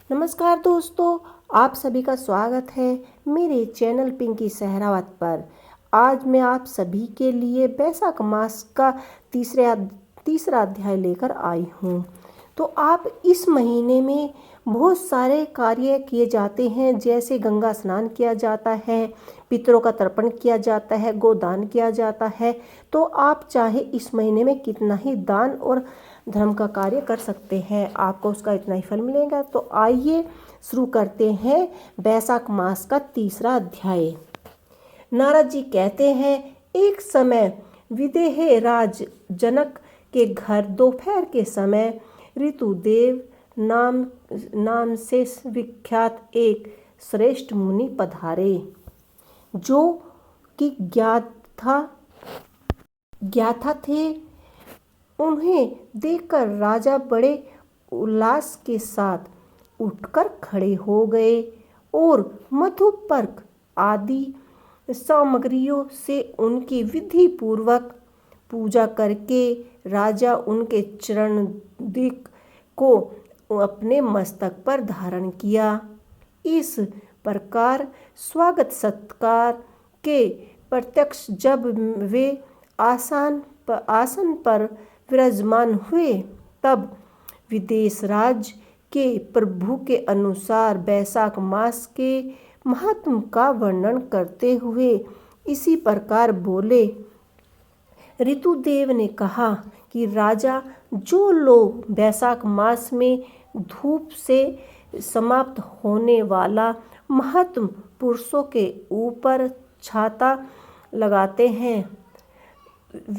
नमस्कार दोस्तों, आप सभी का स्वागत है मेरे चैनल पिंकी सहरावत पर। आज मैं आप सभी के लिए बैसाख मास का तीसरा अध्याय लेकर आई हूँ। तो आप इस महीने में बहुत सारे कार्य किए जाते हैं, जैसे गंगा स्नान किया जाता है, पितरों का तर्पण किया जाता है, गोदान किया जाता है। तो आप चाहे इस महीने में कितना ही दान और धर्म का कार्य कर सकते हैं, आपको उसका इतना ही फल मिलेगा। तो आइए शुरू करते हैं बैसाख मास का तीसरा अध्याय। नारद जी कहते हैं, एक समय विदेह राज जनक के घर दोपहर के समय ऋतुदेव नाम से विख्यात एक श्रेष्ठ मुनि पधारे, जो कि ज्ञाता थे। उन्हें देखकर राजा बड़े उल्लास के साथ उठकर खड़े हो गए और मधुपर्क आदि सामग्रियों से उनकी विधि पूर्वक पूजा करके राजा उनके चरण दिक को अपने मस्तक पर धारण किया। इस प्रकार स्वागत सत्कार के प्रत्यक्ष जब वे आसन पर विराजमान हुए, तब विदेश राज के प्रभु के अनुसार बैसाख मास के महात्म का वर्णन करते हुए इसी प्रकार बोले। ऋतुदेव ने कहा कि राजा, जो लोग बैसाख मास में धूप से समाप्त होने वाला महात्म पुरुषों के ऊपर छाता लगाते हैं,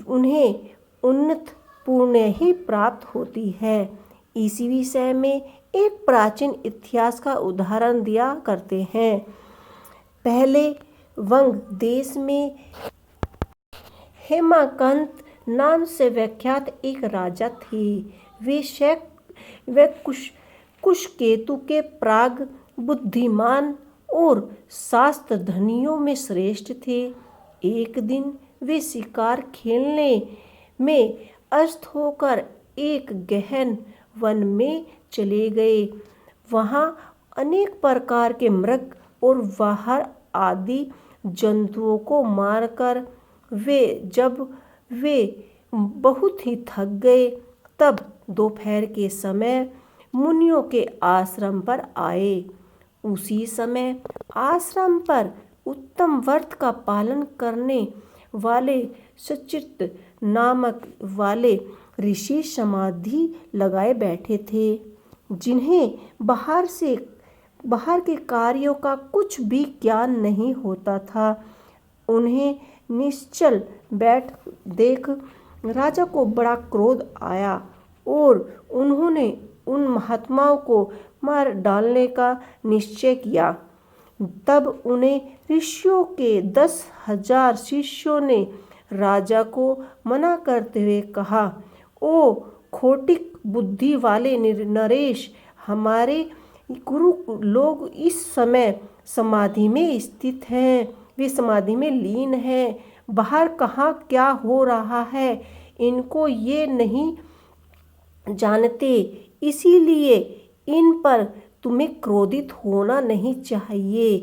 उन्हें उन्नत पुण्य ही प्राप्त होती है। इसी विषय में एक प्राचीन इतिहास का उदाहरण दिया करते हैं। पहले वंग देश में हेमाकंत नाम से विख्यात एक राजा थे। वे कुशकेतु के प्राग बुद्धिमान और शास्त्र धनियों में श्रेष्ठ थे। एक दिन वे शिकार खेलने में अस्त होकर एक गहन वन में चले गए। वहाँ अनेक प्रकार के मृग और बाहर आदि जंतुओं को मारकर जब वे बहुत ही थक गए, तब दोपहर के समय मुनियों के आश्रम पर आए। उसी समय आश्रम पर उत्तम व्रत का पालन करने वाले सचित नामक वाले ऋषि समाधि लगाए बैठे थे, जिन्हें बाहर के कार्यों का कुछ भी ज्ञान नहीं होता था। उन्हें निश्चल देख राजा को बड़ा क्रोध आया और उन्होंने उन महात्माओं को मार डालने का निश्चय किया। तब उन्हें ऋषियों के 10,000 शिष्यों ने राजा को मना करते हुए कहा, ओ खोटिक बुद्धि वाले नरेश, हमारे गुरु लोग इस समय समाधि में स्थित हैं, वे समाधि में लीन हैं। बाहर कहाँ क्या हो रहा है इनको ये नहीं जानते, इसीलिए इन पर तुम्हें क्रोधित होना नहीं चाहिए।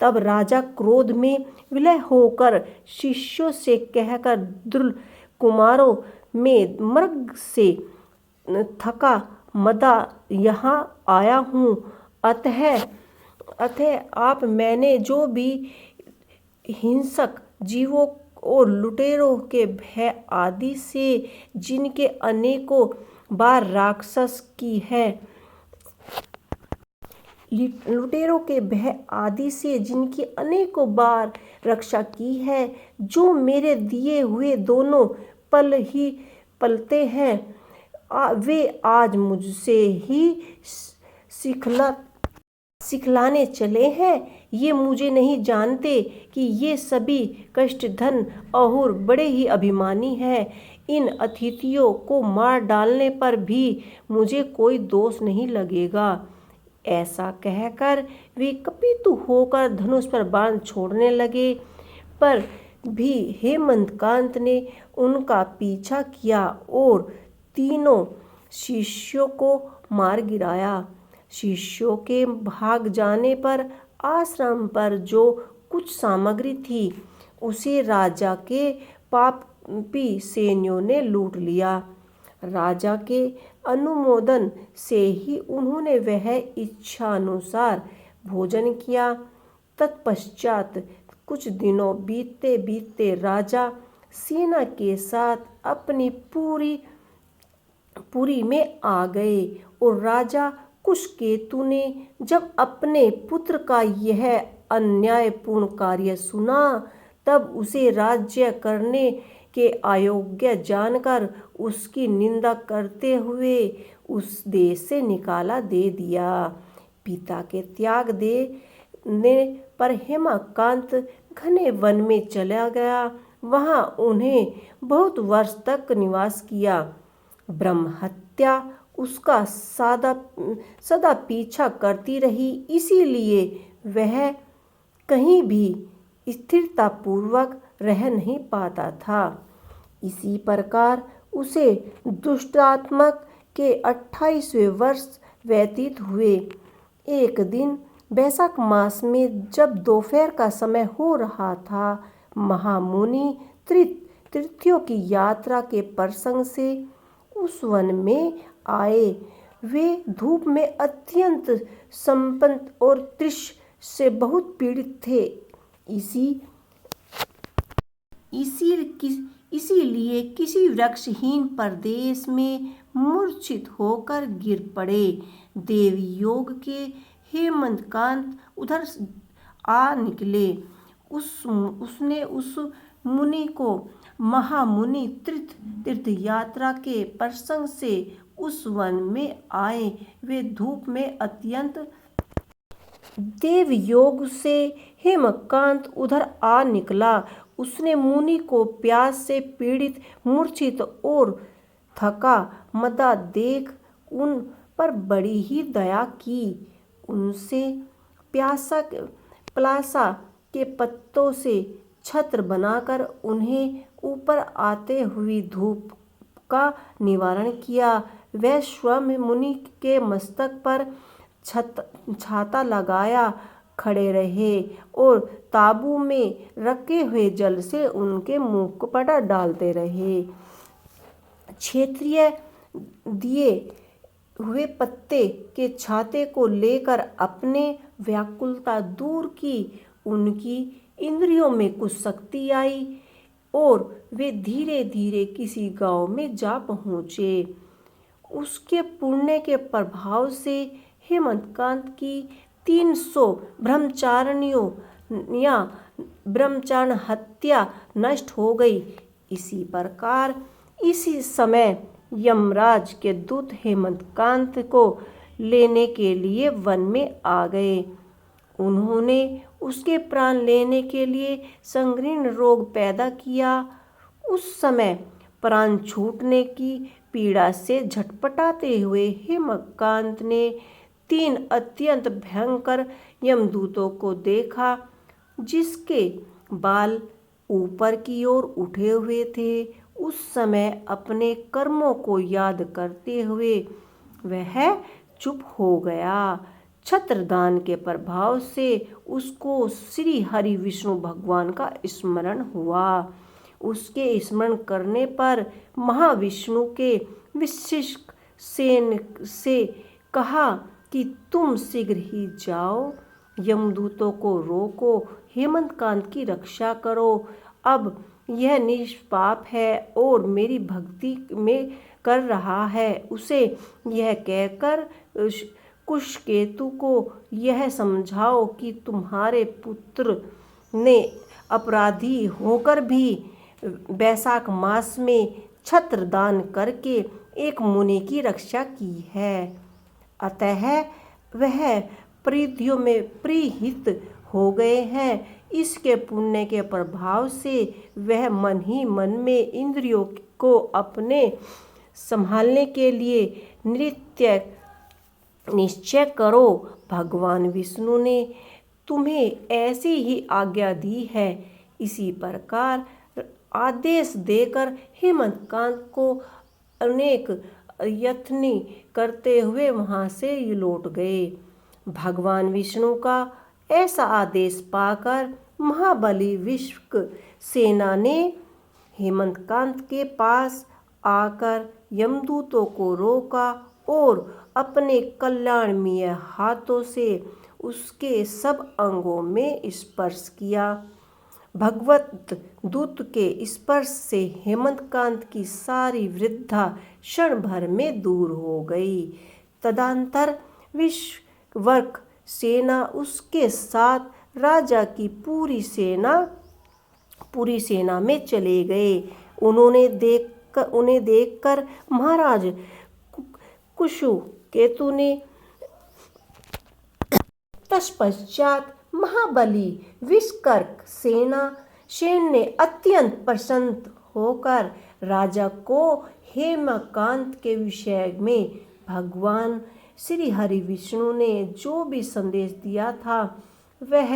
तब राजा क्रोध में विलय होकर शिष्यों से कहकर, द्रुल कुमारों में मृग से थका मदा यहाँ आया हूँ, अतः आप मैंने जो भी हिंसक जीवों और लुटेरों के भय आदि से जिनके अनेकों बार राक्षस की है, लुटेरों के भय आदि से जिनकी अनेकों बार रक्षा की है, जो मेरे दिए हुए दोनों पल ही पलते हैं, वे आज मुझसे ही सिखलाने चले हैं। ये मुझे नहीं जानते कि ये सभी कष्टधन और बड़े ही अभिमानी हैं। इन अतिथियों को मार डालने पर भी मुझे कोई दोष नहीं लगेगा। ऐसा कहकर वे कपितु होकर धनुष पर बाण छोड़ने लगे, पर भी हेमंतकांत ने उनका पीछा किया और तीनों शिष्यों को मार गिराया। शिष्यों के भाग जाने पर आश्रम पर जो कुछ सामग्री थी उसे राजा के पापी सैनिकों ने लूट लिया। राजा के अनुमोदन से ही उन्होंने वह इच्छानुसार भोजन किया। तत्पश्चात कुछ दिनों बीतते बीतते राजा सेना के साथ अपनी पुरी में आ गए और राजा कुशकेतु ने जब अपने पुत्र का यह अन्यायपूर्ण कार्य सुना तब उसे राज्य करने के अयोग्य जानकर उसकी निंदा करते हुए उस देश से निकाला दे दिया। पिता के त्याग देने पर हेमकांत घने वन में चला गया। वहां उन्हें बहुत वर्ष तक निवास किया। ब्रह्म हत्या उसका सदा पीछा करती रही, इसीलिए वह कहीं भी स्थिरतापूर्वक रह नहीं पाता था। इसी प्रकार उसे दुष्टात्मा के 28वें वर्ष व्यतीत हुए। एक दिन वैशाख मास में जब दोपहर का समय हो रहा था, महामुनि तीर्थों की यात्रा के प्रसंग से उस वन में आए। वे धूप में अत्यंत संपन्न और तृष्णा से बहुत पीड़ित थे। इसीलिए किसी वृक्षहीन प्रदेश में मूर्छित होकर गिर पड़े। देवी योग के हेमकांत उधर आ निकले। उसने उस मुनि को महामुनि तीर्थ यात्रा के प्रसंग से उस वन में आए वे धूप में अत्यंत देव योग से हेमकांत उधर आ निकला। उसने मुनि को प्यास से पीड़ित, मूर्छित और थका मदा देख उन पर बड़ी ही दया की। उनसे पलासा के पत्तों से छत्र बनाकर उन्हें ऊपर आते हुई धूप का निवारण किया। वह स्वयं मुनि के मस्तक पर छाता लगाया खड़े रहे और तांबू में रखे हुए जल से उनके मुख पर डालते रहे। क्षत्रिय दिए हुए पत्ते के छाते को लेकर अपने व्याकुलता दूर की। उनकी इंद्रियों में कुछ शक्ति आई और वे धीरे धीरे किसी गांव में जा पहुँचे। उसके पुण्य के प्रभाव से हेमकांत की 300 ब्रह्मचारिणी हत्या नष्ट हो गई। इसी प्रकार इसी समय यमराज के दूत हेमकांत को लेने के लिए वन में आ गए। उन्होंने उसके प्राण लेने के लिए संकीर्ण रोग पैदा किया। उस समय प्राण छूटने की पीड़ा से झटपटाते हुए हेमकांत ने 3 अत्यंत भयंकर यमदूतों को देखा, जिसके बाल ऊपर की ओर उठे हुए थे। उस समय अपने कर्मों को याद करते हुए वह चुप हो गया। छत्रदान के प्रभाव से उसको श्री हरि विष्णु भगवान का स्मरण हुआ। उसके स्मरण करने पर महाविष्णु के विशिष्ट सेन से कहा कि तुम शीघ्र ही जाओ, यमदूतों को रोको, हेमकांत की रक्षा करो। अब यह निष्पाप है और मेरी भक्ति में कर रहा है। उसे यह कहकर कुशकेतु को यह समझाओ कि तुम्हारे पुत्र ने अपराधी होकर भी वैशाख मास में छत्रदान करके एक मुनि की रक्षा की है। अतः वह परिधियों में प्रीहित हो गए हैं। इसके पुण्य के प्रभाव से वह मन ही मन में इंद्रियों को अपने संभालने के लिए निश्चय करो। भगवान विष्णु ने तुम्हें ऐसी ही आज्ञा दी है। इसी प्रकार आदेश देकर हेमकांत को अनेक यत्नी करते हुए वहां से लौट गए। भगवान विष्णु का ऐसा आदेश पाकर महाबली विश्व सेना ने हेमकांत के पास आकर यमदूतों को रोका और अपने कल्याणमयी हाथों से उसके सब अंगों में स्पर्श किया। भगवत दूत के स्पर्श से हेमकांत की सारी वृद्धा क्षण भर में दूर हो गई। तदंतर विश्ववर्क सेना उसके साथ राजा की पूरी सेना में चले गए। उन्हें देखकर महाराज कुशकेतु ने तत्पश्चात महाबली विश्वकर्क सेन ने अत्यंत प्रसन्न होकर राजा को हेमकांत के विषय में भगवान श्री हरि विष्णु ने जो भी संदेश दिया था वह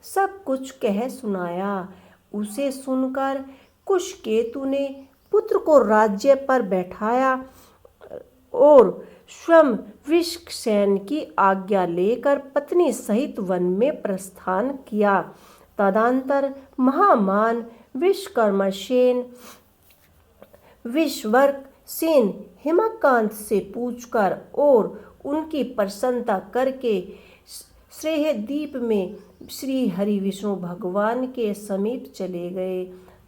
सब कुछ कह सुनाया। उसे सुनकर कुशकेतु ने पुत्र को राज्य पर बैठाया और स्वयं विश्वसेन की आज्ञा लेकर पत्नी सहित वन में प्रस्थान किया। तदंतर महामान विश्ववर्क सेन हेमकांत से पूछकर और उनकी प्रसन्नता करके श्रेयद्वीप में श्री हरि विष्णु भगवान के समीप चले गए।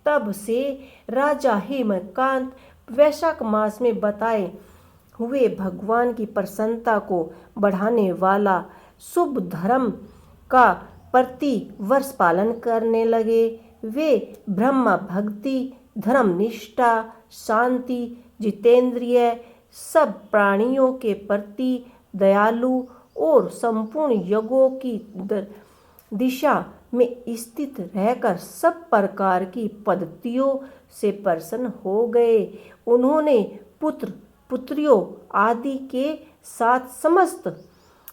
तब से राजा हेमकांत वैशाख मास में बताए हुए भगवान की प्रसन्नता को बढ़ाने वाला शुभ धर्म का प्रति वर्ष पालन करने लगे। वे ब्रह्म भक्ति, धर्म निष्ठा, शांति, जितेंद्रिय, सब प्राणियों के प्रति दयालु और संपूर्ण यज्ञों की दिशा में स्थित रहकर सब प्रकार की पद्धतियों से प्रसन्न हो गए। उन्होंने पुत्र पुत्रियों आदि के साथ समस्त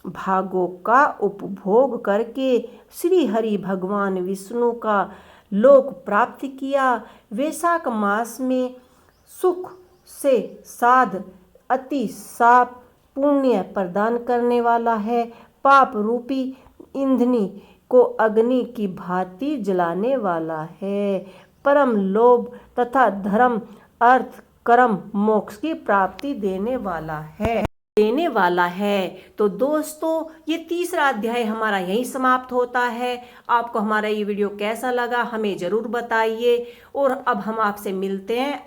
भागों का उपभोग करके श्री हरि भगवान विष्णु का लोक प्राप्त किया। वैशाख मास में सुख से साध अति साप पुण्य प्रदान करने वाला है। पाप रूपी ईंधनी को अग्नि की भांति जलाने वाला है। परम लोभ तथा धर्म, अर्थ, कर्म, मोक्ष की प्राप्ति देने वाला है। तो दोस्तों, ये तीसरा अध्याय हमारा यहीं समाप्त होता है। आपको हमारा ये वीडियो कैसा लगा हमें जरूर बताइए। और अब हम आपसे मिलते हैं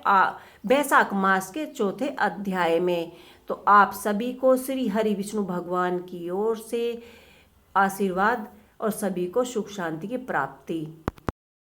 वैशाख मास के चौथे अध्याय में। तो आप सभी को श्री हरि विष्णु भगवान की ओर से आशीर्वाद और सभी को सुख शांति की प्राप्ति।